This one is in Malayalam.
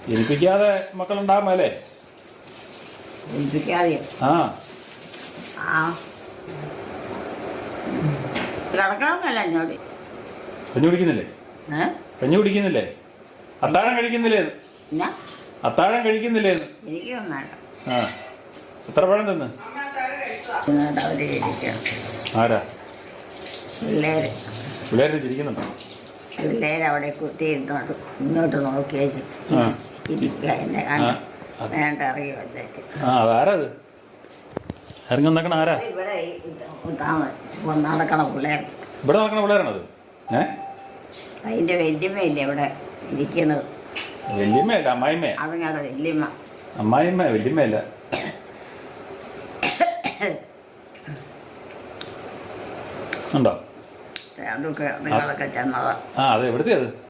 ജനിപ്പിക്കാതെ മക്കളുണ്ടാകുമല്ലേ? ജനിപ്പിക്കാതെയോ? ആ കിടക്കണമെന്നല്ല എന്നോട്. കഞ്ഞി കുടിക്കുന്നില്ലേ? കഞ്ഞി കുടിക്കുന്നില്ലേ? അത്താഴം കഴിക്കുന്നില്ലേ? എന്നാ അത്താഴം കഴിക്കുന്നില്ലേ? എനിക്കൊന്നും വേണ്ട. ആ എത്ര പഴം തിന്ന്? അവര് ഇരിക്കണം. ആരാ? പിള്ളേര് ചിരിക്കുന്നുണ്ടോ? പിള്ളേരവിടെ കുത്തി ഇങ്ങോട്ട് നോക്കിയാൽ ഇരിക്കുക. എന്നെ വേണ്ട ഇറങ്ങി വന്നേക്ക്. അതാരാ? അത് ഇറങ്ങി വന്നേക്കണ ആരാ? ഇവിടെ നടക്കണ പിള്ളേർ. ഇവിടെ നടക്കണ പിള്ളേരാണത്? അതിൻ്റെ വല്യമ്മയില്ലേ ഇവിടെ ഇരിക്കുന്നത്? വല്യമ്മയല്ല, അമ്മായിമ്മ. അതുങ്ങളുടെ വല്യമ്മ. അമ്മായിമ്മ, വല്യമ്മയല്ല. ഉണ്ടോ? അതൊക്കെ നിങ്ങളൊക്കെ ചെന്നതാ. അതെ, എവിടുത്തെ അത്?